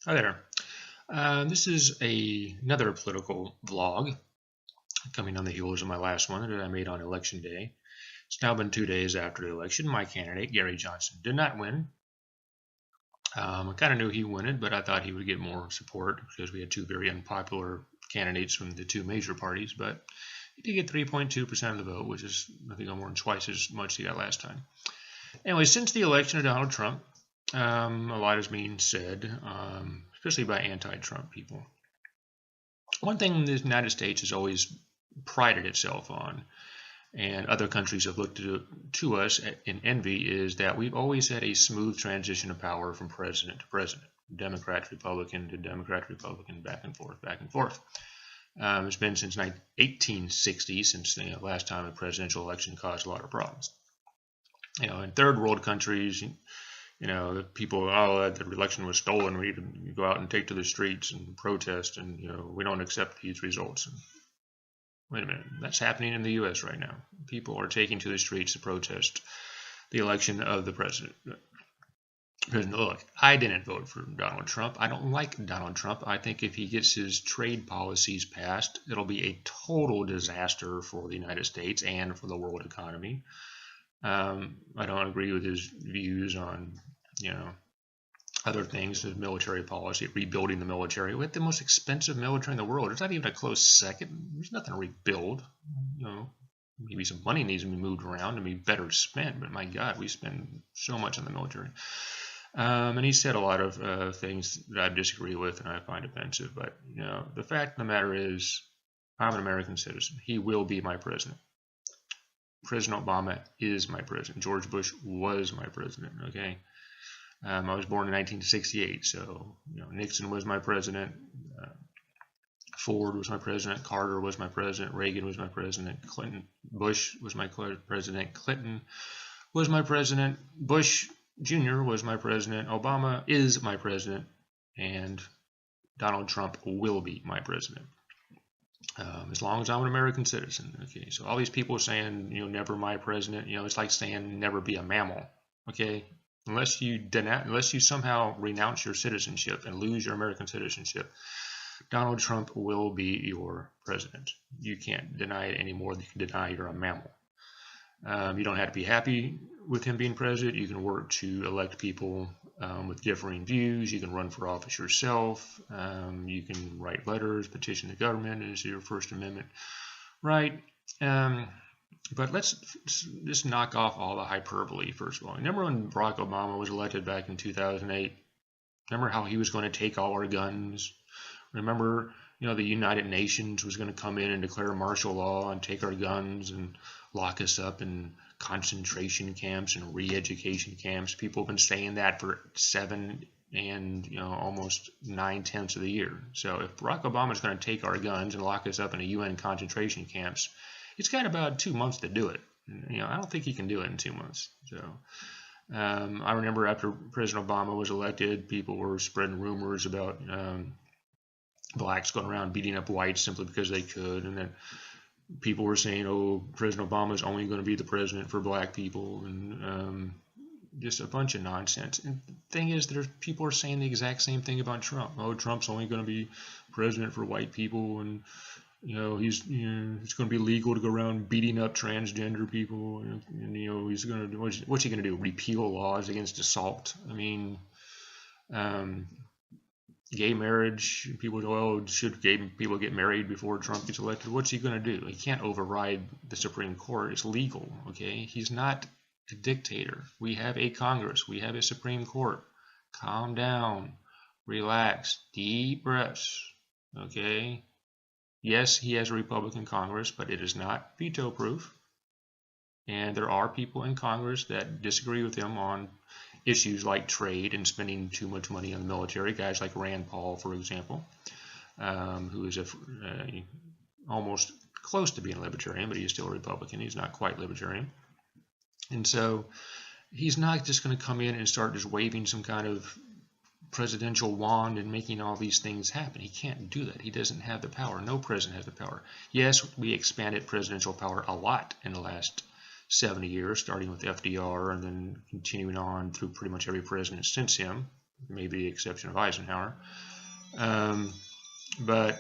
Hi there. This is another political vlog coming on the heels of my last one that I made on election day. It's now been 2 days after the election. My candidate, Gary Johnson, did not win. I kind of knew he would, but I thought he would get more support because we had two very unpopular candidates from the two major parties. But he did get 3.2% of the vote, which is, I think, more than twice as much as he got last time. Anyway, since the election of Donald Trump, a lot is being said, especially by anti-Trump people. One thing the United States has always prided itself on, and other countries have looked to us in envy, is that we've always had a smooth transition of power from president to president, Democrat, Republican to Democrat, Republican, back and forth, back and forth. It's been since 1860, since the last time a presidential election caused a lot of problems. In third world countries, the people, the election was stolen. We need to go out and take to the streets and protest, and we don't accept these results. And wait a minute, that's happening in the U.S. right now. People are taking to the streets to protest the election of the president. Look, I didn't vote for Donald Trump. I don't like Donald Trump. I think if he gets his trade policies passed, it'll be a total disaster for the United States and for the world economy. I don't agree with his views on, other things, the military policy, rebuilding the military. We have the most expensive military in the world. It's not even a close second. There's nothing to rebuild. Maybe some money needs to be moved around and be better spent. But my God, we spend so much on the military. And he said a lot of things that I disagree with and I find offensive. But the fact of the matter is, I'm an American citizen. He will be my president. President Obama is my president. George Bush was my president. Okay. I was born in 1968, so Nixon was my president, Ford was my president, Carter was my president, Reagan was my president, Bush was my president, Clinton was my president, Bush Jr. was my president, Obama is my president, and Donald Trump will be my president. As long as I'm an American citizen. Okay, so all these people saying, never my president, it's like saying never be a mammal. Okay, unless you somehow renounce your citizenship and lose your American citizenship, Donald Trump will be your president. You can't deny it any more than you can deny you're a mammal. You don't have to be happy with him being president. You can work to elect people with differing views. You can run for office yourself. You can write letters, petition the government as your First Amendment right. But let's just knock off all the hyperbole, first of all. Remember when Barack Obama was elected back in 2008? Remember how he was going to take all our guns? Remember, the United Nations was going to come in and declare martial law and take our guns and lock us up in concentration camps and re-education camps. People have been saying that for 7 and almost 9/10 of the year. So if Barack Obama is going to take our guns and lock us up in a UN concentration camps, it's got about 2 months to do it. I don't think he can do it in 2 months. So I remember after President Obama was elected, people were spreading rumors about blacks going around beating up whites simply because they could, and then people were saying, "Oh, President Obama is only going to be the president for black people," and just a bunch of nonsense. And the thing is, people are saying the exact same thing about Trump. Oh, Trump's only going to be president for white people, and it's going to be legal to go around beating up transgender people, and he's going to what's he going to do? Repeal laws against assault? I mean, gay marriage, people go, oh, should gay people get married before Trump gets elected? What's he going to do? He can't override the Supreme Court. It's legal, okay? He's not a dictator. We have a Congress. We have a Supreme Court. Calm down. Relax. Deep breaths, okay? Yes, he has a Republican Congress, but it is not veto-proof. And there are people in Congress that disagree with him on issues like trade and spending too much money on the military. Guys like Rand Paul, for example, who is almost close to being a libertarian, but he's still a Republican. He's not quite libertarian. And so he's not just going to come in and start just waving some kind of presidential wand and making all these things happen. He can't do that. He doesn't have the power. No president has the power. Yes, we expanded presidential power a lot in the last 70 years, starting with FDR and then continuing on through pretty much every president since him. maybe the exception of Eisenhower. But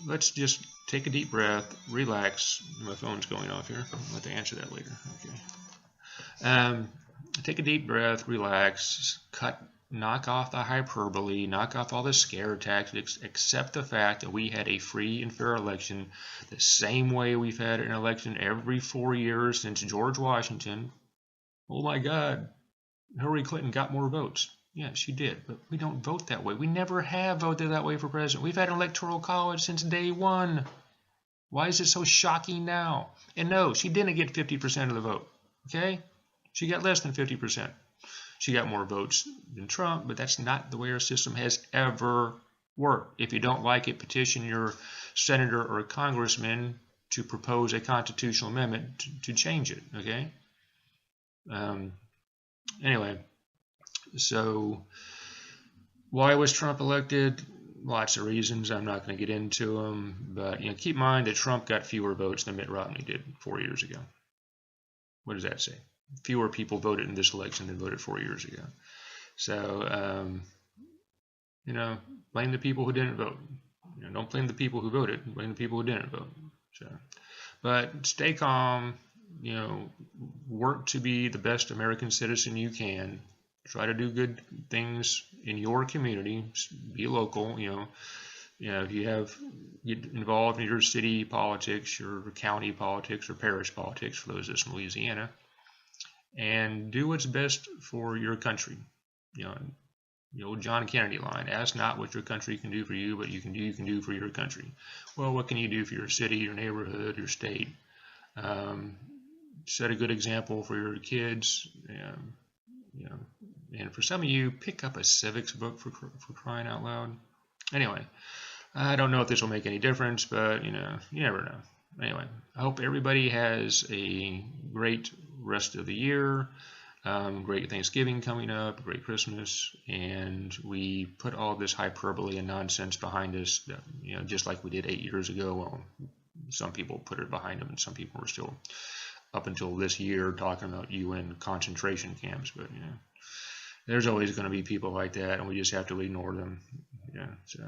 let's just take a deep breath, relax. My phone's going off here. I'll have to answer that later. Okay. Take a deep breath, relax, knock off the hyperbole, knock off all the scare tactics, accept the fact that we had a free and fair election the same way we've had an election every 4 years since George Washington. Oh my God, Hillary Clinton got more votes. Yeah, she did, but we don't vote that way. We never have voted that way for president. We've had an electoral college since day one. Why is it so shocking now? And no, she didn't get 50% of the vote, okay? She got less than 50%. She got more votes than Trump, but that's not the way our system has ever worked. If you don't like it, petition your senator or congressman to propose a constitutional amendment to change it, okay? Anyway, so why was Trump elected? Lots of reasons. I'm not going to get into them, but keep in mind that Trump got fewer votes than Mitt Romney did 4 years ago. What does that say? Fewer people voted in this election than voted 4 years ago. So, blame the people who didn't vote. Don't blame the people who voted. Blame the people who didn't vote. So, but stay calm. Work to be the best American citizen you can. Try to do good things in your community. Be local. If you get involved in your city politics, your county politics, or parish politics, for those that's in Louisiana, and do what's best for your country. The old John Kennedy line: "Ask not what your country can do for you, but you can do for your country." Well, what can you do for your city, your neighborhood, your state? Set a good example for your kids. And for some of you, pick up a civics book for crying out loud. Anyway, I don't know if this will make any difference, but you never know. Anyway, I hope everybody has a great rest of the year. Great Thanksgiving coming up, great Christmas, and we put all this hyperbole and nonsense behind us. Just like we did 8 years ago. Well, some people put it behind them, and some people were still, up until this year, talking about UN concentration camps. But there's always going to be people like that, and we just have to ignore them. So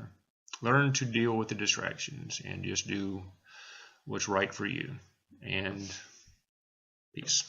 learn to deal with the distractions and just do what's right for you. And peace.